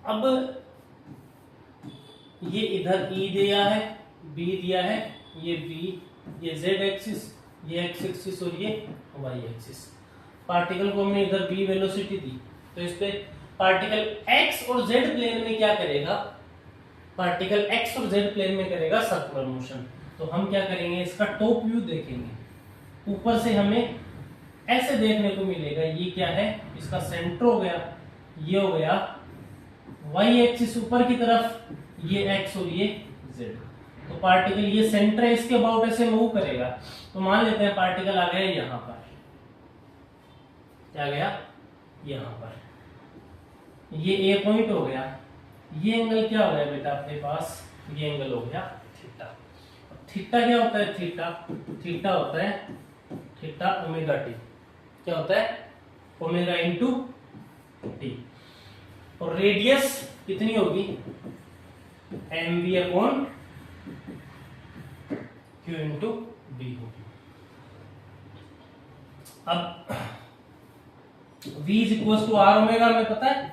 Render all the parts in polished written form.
अब ये इधर E दिया है, B दिया है, ये B, ये Z एक्सिस, ये X एक्सिस और ये Y एक्सिस। पार्टिकल को हमने इधर B वेलोसिटी दी, तो इस पे पार्टिकल X और Z प्लेन में क्या करेगा, पार्टिकल X और Z प्लेन में करेगा सर्कुलर मोशन। तो हम क्या करेंगे, इसका टॉप व्यू देखेंगे। ऊपर से हमें ऐसे देखने को मिलेगा, ये क्या है, इसका सेंटर हो गया, ये हो गया Y एक्सिस ऊपर की तरफ, ये X और ये Z। तो पार्टिकल ये सेंटर है, इसके अबाउट ऐसे मूव करेगा। तो मान लेते हैं पार्टिकल आ गया यहां पर, क्या गया यहां पर, ये A पॉइंट हो गया। ये एंगल क्या हो गया बेटा अपने पास, ये एंगल हो गया थीटा। थीटा क्या होता है, थीटा होता है थीटा ओमेगा टी। क्या होता है, ओमेगा इंटू टी। और रेडियस कितनी होगी, M B upon Q into B होगी। अब v is equal to R omega, हमें पता है,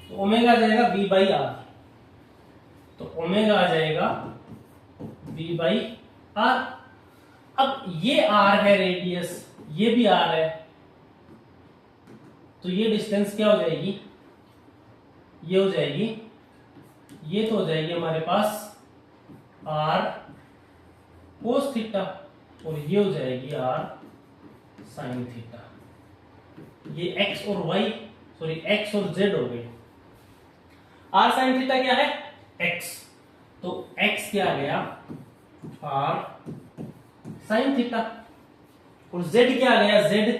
तो ओमेगा आ जाएगा v बाई आर। तो ओमेगा आ जाएगा v बाई आर। अब ये r है रेडियस, ये भी r है, तो ये डिस्टेंस क्या हो जाएगी, ये हो जाएगी, ये तो हो जाएगी हमारे पास r कोस थीटा, और ये हो जाएगी r साइन थीटा। ये x और y, सॉरी x और z हो गई। r साइन थीटा क्या है, x, तो x क्या आ गया, r साइन थीटा, और z क्या आ गया, z,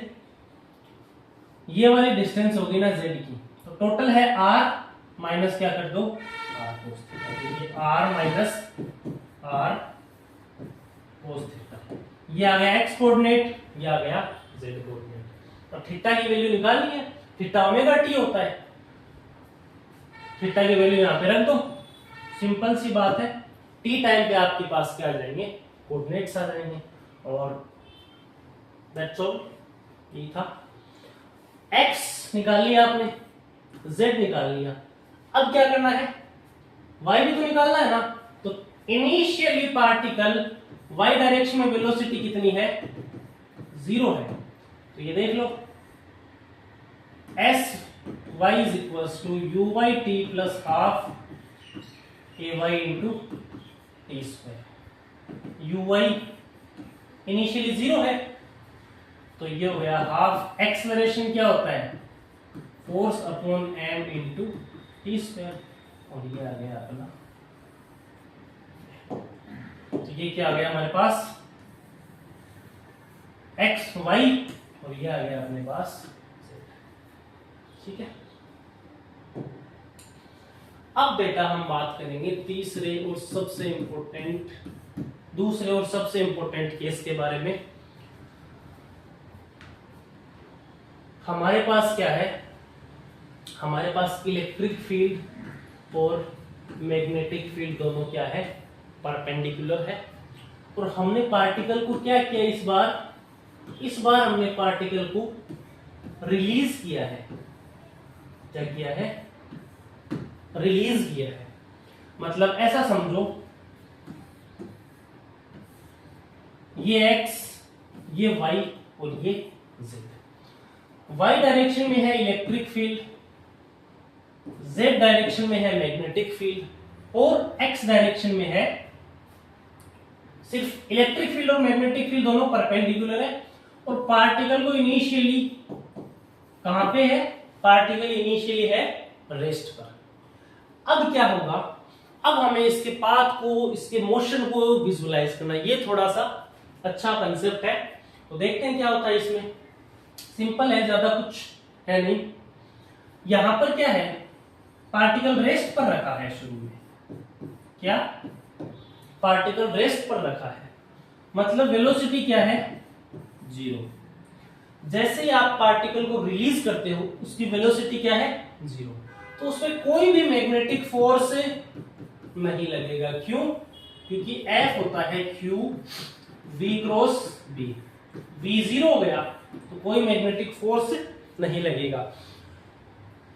ये वाली डिस्टेंस होगी ना z की। तो टोटल है r माइनस क्या कर दो, r कोस थीटा। ये r minus r cos theta, ये आ गया x कोऑर्डिनेट, ये आ गया z कोऑर्डिनेट। अब थीटा की वैल्यू निकालनी है, थीटा ओमेगा टी होता है, थीटा की वैल्यू यहां पे रख दो, सिंपल सी बात है। टी टाइम पे आपके पास क्या आ जाएंगे, कोऑर्डिनेट्स आ जाएंगे, और दैट्स ऑल। ये था, x निकाल लिया आपने, z निकाल लिया। अब क्या करना है, y भी तो निकालना है ना। तो इनिशियली पार्टिकल y डायरेक्शन में वेलोसिटी कितनी है, 0 है। तो ये देख लो, s y is equal to u by T plus half a y into T square. u y initially 0 है, तो ये हो गया हाफ, एक्सेलरेशन क्या होता है, force upon m into T square, और ये आ गया अपना, तो ये क्या आ गया हमारे पास, x y, और ये आ गया अपने पास z। ठीक है। अब बेटा हम बात करेंगे तीसरे और सबसे इंपॉर्टेंट, दूसरे और सबसे इंपॉर्टेंट केस के बारे में। हमारे पास क्या है, हमारे पास इलेक्ट्रिक फील्ड और मैग्नेटिक फील्ड दोनों क्या है, परपेंडिकुलर है। और हमने पार्टिकल को क्या किया इस बार हमने पार्टिकल को रिलीज किया है। क्या किया है, रिलीज किया है। मतलब ऐसा समझो, ये x, ये y और ये z। y डायरेक्शन में है इलेक्ट्रिक फील्ड, z डायरेक्शन में है मैग्नेटिक फील्ड, और x डायरेक्शन में है सिर्फ इलेक्ट्रिक फील्ड और मैग्नेटिक फील्ड दोनों परपेंडिकुलर है। और पार्टिकल को इनिशियली कहां पे है, पार्टिकल इनिशियली है रेस्ट पर। अब क्या होगा, अब हमें इसके पाथ को, इसके मोशन को विजुलाइज करना, ये थोड़ा सा अच्छा कंसेप्ट है। तो देखते हैं क्या होता है इसमें। सिंपल है, ज्यादा कुछ है नहीं। यहां पर क्या है, पार्टिकल रेस्ट पर रखा है शुरू में, क्या, पार्टिकल रेस्ट पर रखा है, मतलब वेलोसिटी क्या है, 0। जैसे ही आप पार्टिकल को रिलीज करते हो, उसकी वेलोसिटी क्या है, 0। तो उसमें कोई भी मैग्नेटिक फोर्स नहीं लगेगा। क्यों, क्योंकि F होता है Q V cross B। V 0 हो गया तो कोई मैग्नेटिक फोर्स नहीं लगेगा।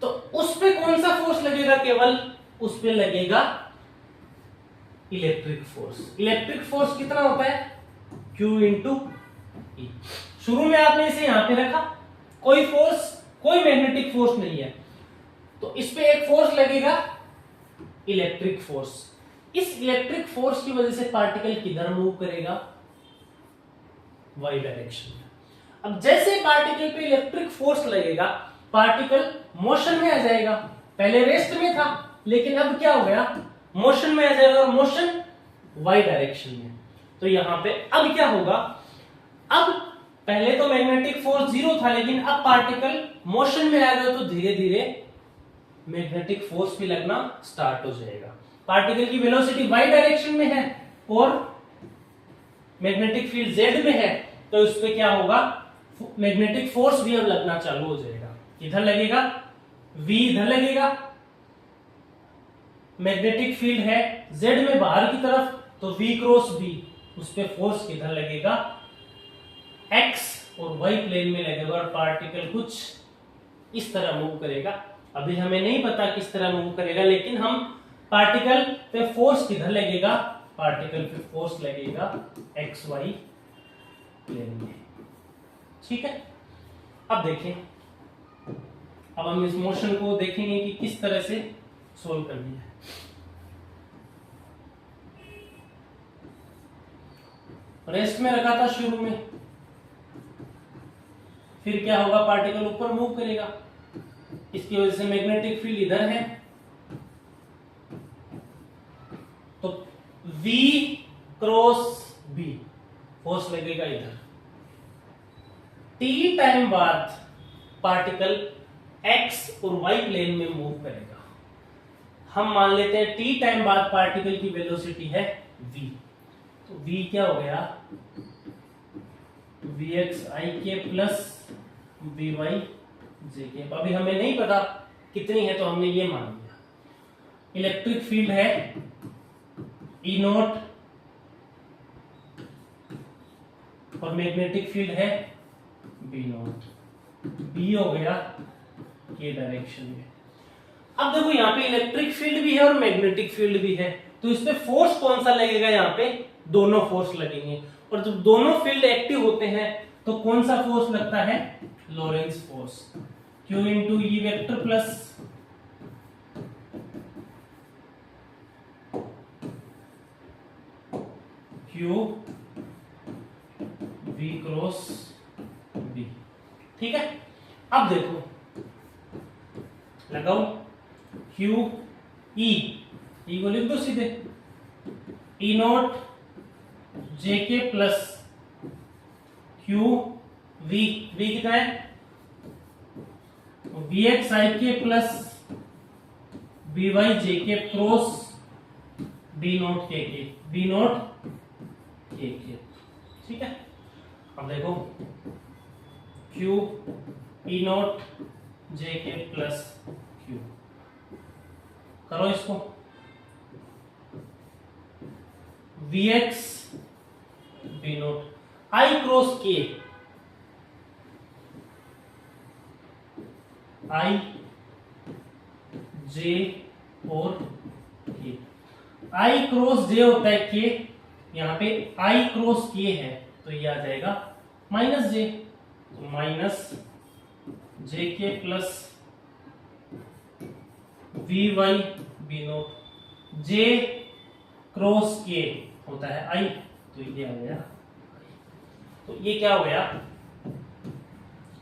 तो उस पे कौन सा फोर्स लगेगा? केवल उस पे लगेगा इलेक्ट्रिक फोर्स। इलेक्ट्रिक फोर्स कितना होता है? Q इंटू ई। शुरू में आपने इसे यहां पे रखा, कोई फोर्स, कोई मैग्नेटिक फोर्स नहीं है, तो इस पे एक फोर्स लगेगा इलेक्ट्रिक फोर्स। इस इलेक्ट्रिक फोर्स की वजह से पार्टिकल किधर मूव करेगा? वाई डायरेक्शन में। अब जैसे पार्टिकल पे इलेक्ट्रिक फोर्स लगेगा, पार्टिकल मोशन में आ जाएगा। पहले रेस्ट में था, लेकिन अब क्या हो गया? मोशन में आ जाएगा, और मोशन वाई डायरेक्शन में। तो यहां पे अब क्या होगा? अब पहले तो मैग्नेटिक फोर्स जीरो था, लेकिन अब पार्टिकल मोशन में आ गया, तो धीरे धीरे मैग्नेटिक फोर्स भी लगना स्टार्ट हो जाएगा। पार्टिकल की वेलोसिटी वाई डायरेक्शन में है और मैग्नेटिक फील्ड जेड में है, तो इस पे क्या होगा? मैग्नेटिक फोर्स भी अब लगना चालू हो जाएगा। इधर लगेगा, V इधर लगेगा, मैग्नेटिक फील्ड है जेड में बाहर की तरफ, तो V क्रॉस V, उस पे फोर्स किधर लगेगा? X और Y प्लेन में लगेगा, और पार्टिकल कुछ इस तरह मूव करेगा। अभी हमें नहीं पता किस तरह मूव करेगा, लेकिन हम पार्टिकल पे फोर्स किधर लगेगा? पार्टिकल पे फोर्स लगेगा XY प्लेन में। ठीक है, अब देखें, अब हम इस मोशन को देखेंगे कि किस तरह से सोल्व करनी है। रेस्ट में रखा था शुरू में, फिर क्या होगा? पार्टिकल ऊपर मूव करेगा, इसकी वजह से मैग्नेटिक फील्ड इधर है, तो V क्रॉस B फोर्स लगेगा इधर। T टाइम बाद पार्टिकल X और Y प्लेन में मूव करेगा। हम मान लेते हैं T टाइम बाद पार्टिकल की वेलोसिटी है V, तो V क्या हो गया? Vxi प्लस Vy जे। अभी हमें नहीं पता कितनी है, तो हमने ये मान लिया। इलेक्ट्रिक फील्ड है E नॉट और मैग्नेटिक फील्ड है B नॉट। B हो गया के डायरेक्शन में। अब देखो, यहाँ पे इलेक्ट्रिक फील्ड भी है और मैग्नेटिक फील्ड भी है, तो इस पे फोर्स कौन सा लगेगा? यहाँ पे दोनों फोर्स लगेंगे, और जब दोनों फील्ड एक्टिव होते हैं तो कौन सा फोर्स लगता है? Lawrence force. Q into E vector plus Q V cross B। ठीक है, अब देखो, लगाओ Q E को लिख दो सीधे, E not J K plus Q V कितना है? Vx I के प्लस Vy जे के क्रॉस B नॉट के B नॉट के। ठीक है, अब देखो Q E not J K plus Q, करो इसको। Vx B not I cross K, I J और K। I क्रॉस J होता है K, यहाँ पे I क्रॉस K है, तो ये आ जाएगा माइनस J, तो minus J K plus Vy B not. J cross K होता है I, तो ये आ गया, तो ये क्या हो गया?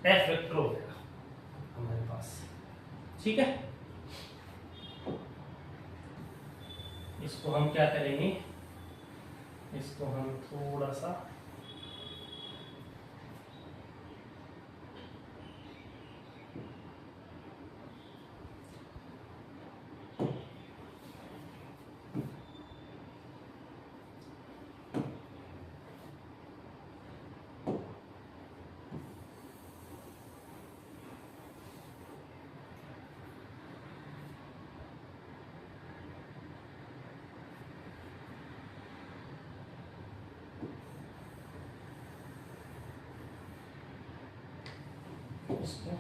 F वेक्टर हो गया हमारे पास। ठीक है, इसको हम क्या करेंगे? इसको हम थोड़ा सा इसको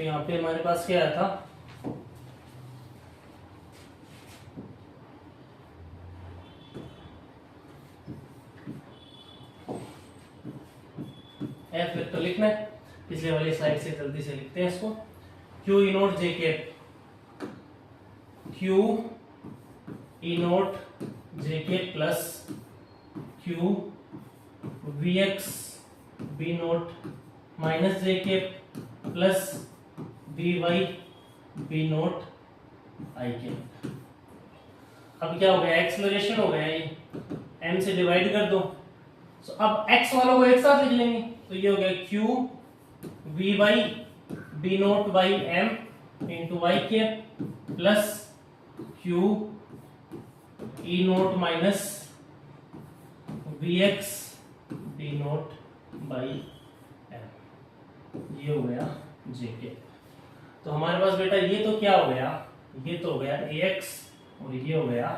तो यहाँ पे हमारे पास क्या आया था, एफ वेक्टर लिखना है। पिछले वाली स्लाइड से जल्दी से लिखते हैं इसको। क्यू ई नोट जे के, Q E naught J K plus Q V X B naught minus J K plus B Y B naught I K. अब क्या हो गया, एक्सेलरेशन हो गया, ये m से डिवाइड कर दो। तो अब x वालों को एक साथ लिख लेंगे, तो ये हो गया q v by B naught by m into Y K plus q e naught minus V X B naught by m, ये हो गया jk। तो हमारे पास बेटा ये तो क्या हो गया, ये तो हो गया ax और ये हो गया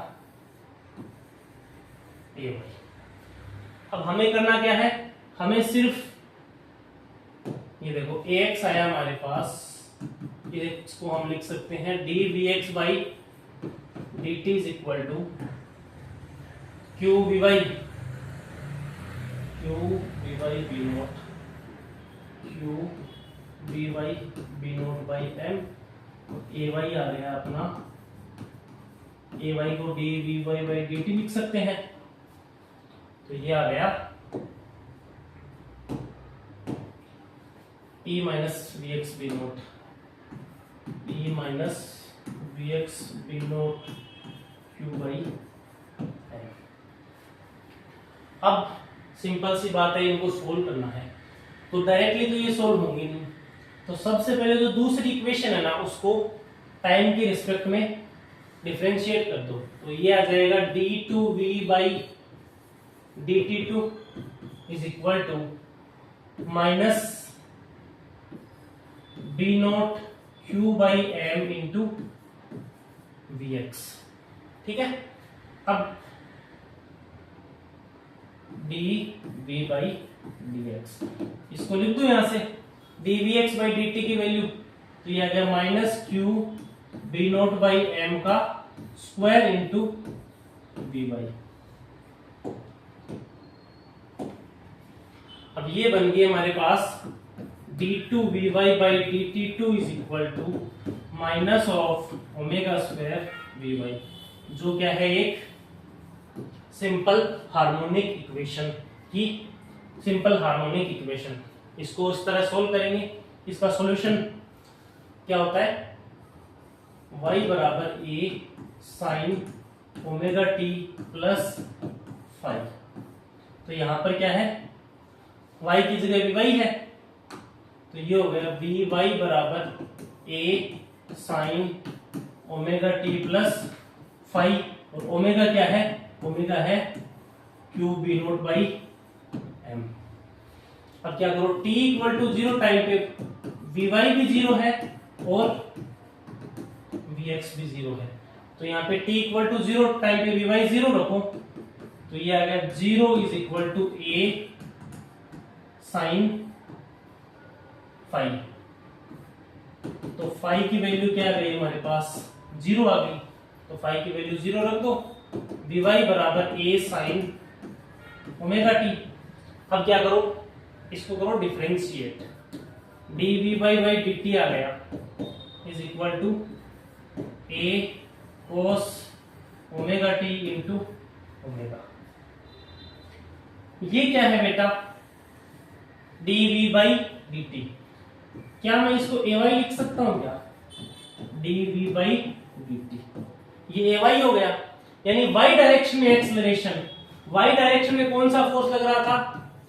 ay। अब हमें करना क्या है, हमें सिर्फ ये देखो ax आया हमारे पास, इसको हम लिख सकते हैं dvx by dt is equal to q v by B naught, q v by B naught by m, ay आ गया अपना, ay को dvy बाई dt लिख सकते हैं। तो ये आ गया e minus V X B naught, e minus V X B naught Q by M. अब सिंपल सी बात है, इनको सोल्व करना है, तो डायरेक्टली तो ये सोल्व होंगी नहीं। तो सबसे पहले जो दूसरी इक्वेशन है ना, उसको टाइम की रिस्पेक्ट में डिफरेंशिएट कर दो। तो ये आ जाएगा d2v by dt2 is equal to minus B naught Q by M into V X. ठीक है, अब D V by D X, इसको लिख दो यहां से D V X by D T की वैल्यू, तो ये आ गया minus Q B naught by M का स्क्वायर इंटू वी बाई। अब ये बन गई हमारे पास d2vy by dt2 is equal to minus of omega square vy, जो क्या है एक सिंपल हार्मोनिक इक्वेशन की सिंपल हार्मोनिक इक्वेशन। इसको इस तरह सोल्व करेंगे। इसका सॉल्यूशन क्या होता है, y बराबर a sine omega t plus 5। तो यहां पर क्या है, y की जगह vy है, तो ये हो गया vy बराबर a sine omega t plus 5, और ओमेगा क्या है, ओमेगा है Q B naught by M. अब क्या करो, t इक्वल टू 0 टाइम पे vy भी 0 है और vx भी 0 है, तो यहाँ पे t इक्वल टू 0 टाइम पे vy 0 रखो, तो ये आ गया 0 is equal to a sine 5। तो 5 की वैल्यू क्या आ गई हमारे पास, 0 आ गई, तो 5 की वैल्यू 0 रख दो। vy बराबर a साइन ओमेगा t। अब क्या करो, इसको करो डिफरेंशिएट, dvy बाई dt आ गया is equal to a cos omega t into omega. ये क्या है बेटा, dv बाई dt। क्या मैं इसको ay लिख सकता हूं क्या, dv बाई dt, ये ay हो गया, यानी y डायरेक्शन में एक्सेलरेशन, y डायरेक्शन में कौन सा फोर्स लग रहा था,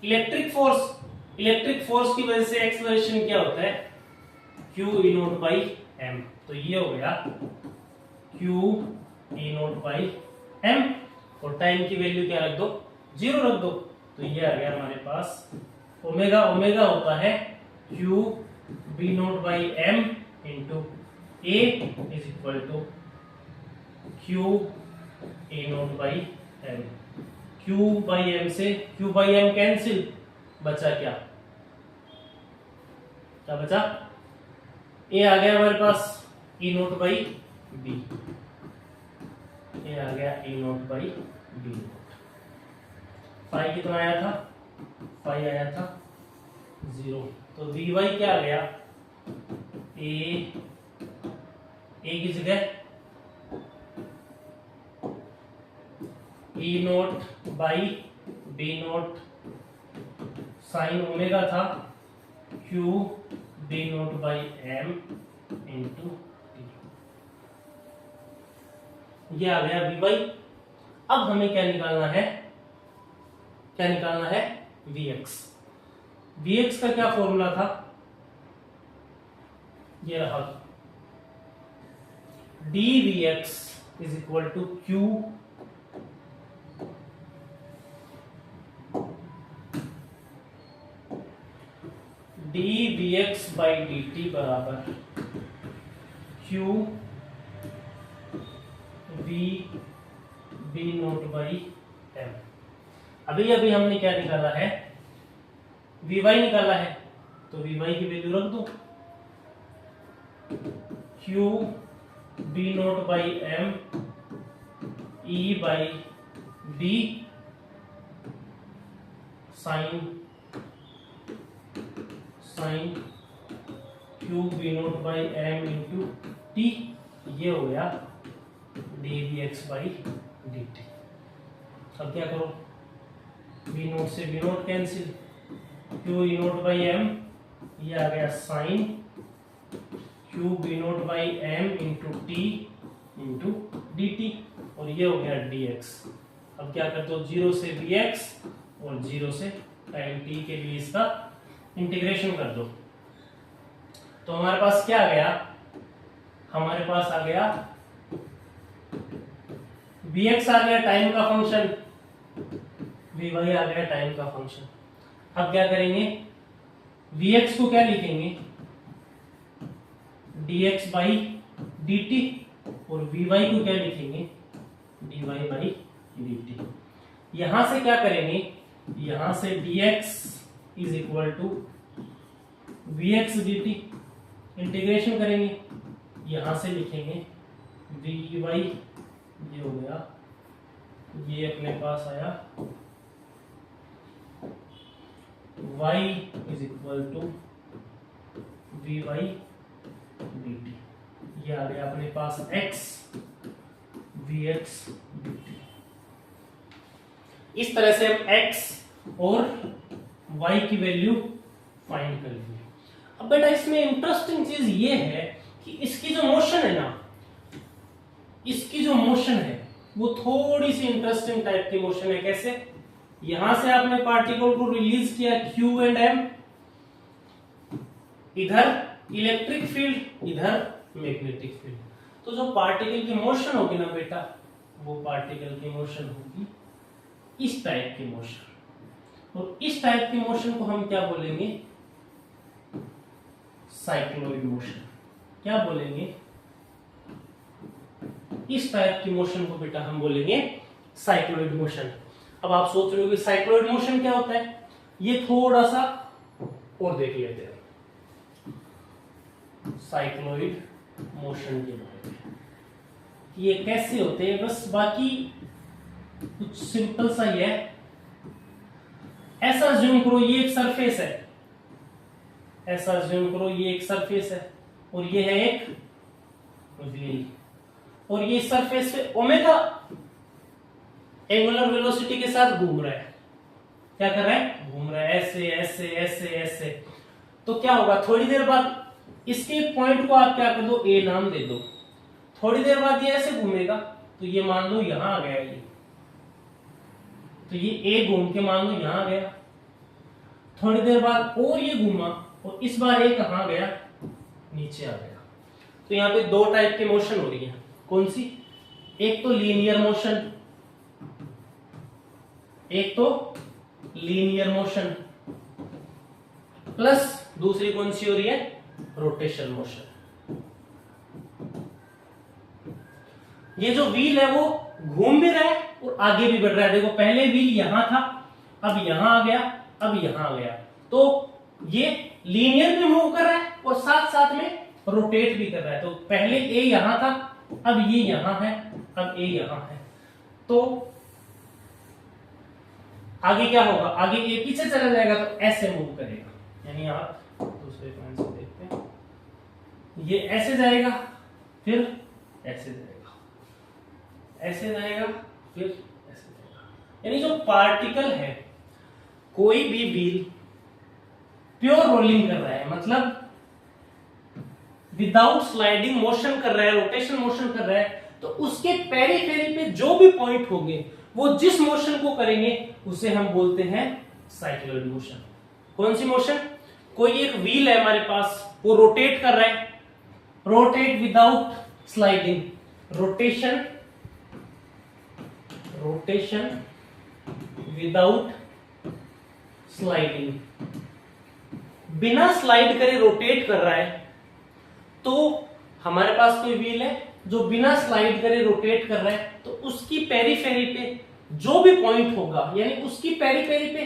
इलेक्ट्रिक फोर्स। इलेक्ट्रिक फोर्स की वजह से एक्सेलरेशन क्या होता है, q e note by m। तो ये हो गया q e note by m, और टाइम की वैल्यू क्या रख दो, 0 रख दो। तो ये आ गया हमारे पास ओमेगा, ओमेगा होता है q b naught by m into a is equal to q a naught by m। q by m से q बाई m कैंसिल, बचा क्या, क्या बचा, ए आ गया हमारे पास ई नोट बाई बी, ये आ गया E naught by B naught. Phi कितना आया था, फाई आया था 0, तो वी वाई क्या आ गया, ए की जगह E naught by B naught sine omega था Q B naught by M into T, ये आ गया वी वाई। अब हमें क्या निकालना है, क्या निकालना है, वी एक्स। वी एक्स का क्या फॉर्मूला था, ये रहा, D V X is equal to Q D V X by D T बराबर Q V B naught by M. अभी अभी हमने क्या निकाला है, वी वाई निकाला है, तो वी वाई की वैल्यू रख दो, Q B naught by M E by B sine Q B naught by M into T, ये हो गया D V X by D T. अब क्या करो, बी नोट से B naught cancel, Q E naught by M, ये आ गया sine Q B naught by M into T into D T, और ये हो गया डी एक्स। अब क्या करते हो, 0 से वी एक्स और 0 से टाइम टी के लिए इसका इंटीग्रेशन कर दो, तो हमारे पास क्या आ गया, हमारे पास आ गया वी एक्स आ गया टाइम का फंक्शन, वी वाई आ गया टाइम का फंक्शन। अब क्या करेंगे, वी एक्स को क्या लिखेंगे, D X by D T, और वी वाई को क्या लिखेंगे, D Y by D T. यहां से क्या करेंगे, यहां से D X is equal to V X D T, integration करेंगे, यहां से लिखेंगे वी वाई, ये हो गया, ये अपने पास आया y is equal to V Y D T, ये आ गया अपने पास x V X D T. इस तरह से हम x और y की वैल्यू फाइंड कर लेंगे। अब बेटा इसमें इंटरेस्टिंग चीज ये है कि इसकी जो मोशन है ना, इसकी जो मोशन है वो थोड़ी सी इंटरेस्टिंग टाइप की मोशन है। कैसे, यहां से आपने पार्टिकल को रिलीज किया Q एंड M, इधर इलेक्ट्रिक फील्ड, इधर मैग्नेटिक फील्ड, तो जो पार्टिकल की मोशन होगी ना बेटा, वो पार्टिकल की मोशन होगी इस टाइप की मोशन, और इस टाइप की मोशन को हम क्या बोलेंगे, साइक्लोइड मोशन। क्या बोलेंगे, इस टाइप की मोशन को बेटा हम बोलेंगे साइक्लोइड मोशन। अब आप सोच रहे हो कि साइक्लोइड मोशन क्या होता है, ये थोड़ा सा और देख लेते हैं साइक्लोइड मोशन के बारे में, ये कैसे होते हैं। बस बाकी कुछ सिंपल सा ही है। ऐसा अज्यूम करो ये एक सरफेस है, ऐसा अज्यूम करो ये एक सरफेस है, और ये है एक व्हील, और ये सरफेस पे ओमेगा एंगुलर वेलोसिटी के साथ घूम रहा है। क्या कर रहा है, घूम रहा है ऐसे ऐसे ऐसे ऐसे। तो क्या होगा, थोड़ी देर बाद इसके एक पॉइंट को आप क्या कर दो, ए नाम दे दो, थोड़ी देर बाद ये ऐसे घूमेगा, तो ये मान लो यहां आ गया ये, तो ये ए घूम के मान लो यहां आ गया। थोड़ी देर बाद और ये घूमा, और इस बार ए कहां गया, नीचे आ गया। तो यहाँ पे दो टाइप की मोशन हो रही है। कौन सी, एक तो लीनियर मोशन, एक तो लीनियर मोशन, प्लस दूसरी कौन सी हो रही है, रोटेशन मोशन। ये जो व्हील है वो घूम भी रहा है और आगे भी बढ़ रहा है। देखो पहले व्हील यहां था, अब यहां आ गया, अब यहां आ गया, तो ये लीनियर में मूव कर रहा है और साथ साथ में रोटेट भी कर रहा है। तो पहले ए यहां था, अब ये यहां है, अब ए यहां है, तो आगे क्या होगा, आगे ए पीछे चला जाएगा तो ऐसे मूव करेगा, यानी आप दूसरे पॉइंट से देखते हैं, ये ऐसे जाएगा, फिर ऐसे जाएगा, ऐसे जाएगा, फिर ऐसे जाएगा। यानी जो पार्टिकल है, कोई भी व्हील प्योर रोलिंग कर रहा है, मतलब विदाउट स्लाइडिंग मोशन कर रहा है, रोटेशन मोशन कर रहा है, तो उसके पेरिफेरी पे जो भी पॉइंट होंगे वो जिस मोशन को करेंगे उसे हम बोलते हैं साइक्लॉइड मोशन। कौन सी मोशन? कोई एक व्हील है हमारे पास, वो रोटेट कर रहा है, rotate without sliding, rotation without sliding, बिना स्लाइड करे रोटेट कर रहा है। तो हमारे पास कोई व्हील है जो बिना स्लाइड करे रोटेट कर रहा है, तो उसकी पेरिफेरी पे जो भी पॉइंट होगा, यानी उसकी पेरिफेरी पे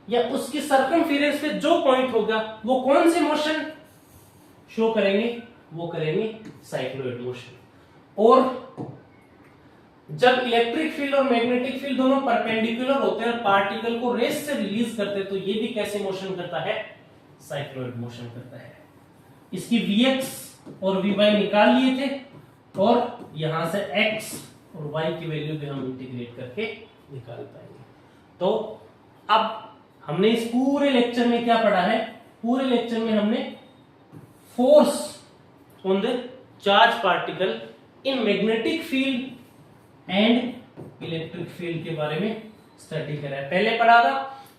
या उसकी सर्कमफेरेंस पे जो पॉइंट होगा, वो कौन से मोशन शो करेंगे? वो करेंगे साइक्लॉइड मोशन। और जब इलेक्ट्रिक फील्ड और मैग्नेटिक फील्ड दोनों परपेंडिकुलर होते हैं और पार्टिकल को रेस से रिलीज करते हैं, तो ये भी कैसे मोशन करता है? साइक्लॉइड मोशन करता है। इसकी Vx और Vy निकाल लिए थे, और यहां से x और y की वैल्यू भी हम इंटीग्रेट करके निकाल पाएंगे। तो अब हमने इस पूरे लेक्चर में क्या पढ़ा है? पूरे लेक्चर में हमने force on the charge particle in magnetic field and electric field के बारे में स्टडी करा है। पहले पढ़ा था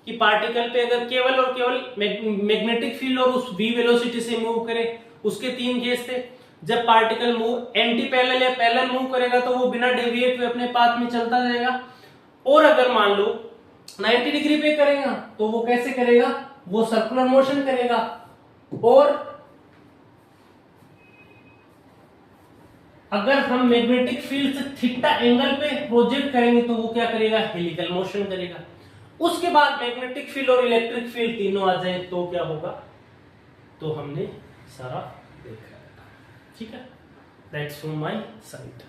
कि पार्टिकल पे अगर केवल और केवल मैग्नेटिक फील्ड और उस v वेलोसिटी से मूव करे, उसके 3 केस थे। जब पार्टिकल मूव एंटी पैरेलल या पैरेलल मूव करेगा तो वो बिना डेविएट हुए अपने पाथ में चलता जाएगा, और अगर मान लो 90 डिग्री पे करेगा तो वो कैसे करेगा? वो सर्कुलर मोशन करेगा। और अगर हम मैग्नेटिक फील्ड से थीटा एंगल पे प्रोजेक्ट करेंगे तो वो क्या करेगा? हेलिकल मोशन करेगा। उसके बाद मैग्नेटिक फील्ड और इलेक्ट्रिक फील्ड तीनों आ जाए तो क्या होगा? तो हमने सारा देखा है। ठीक है, दैट्स फ्रॉम माय साइड।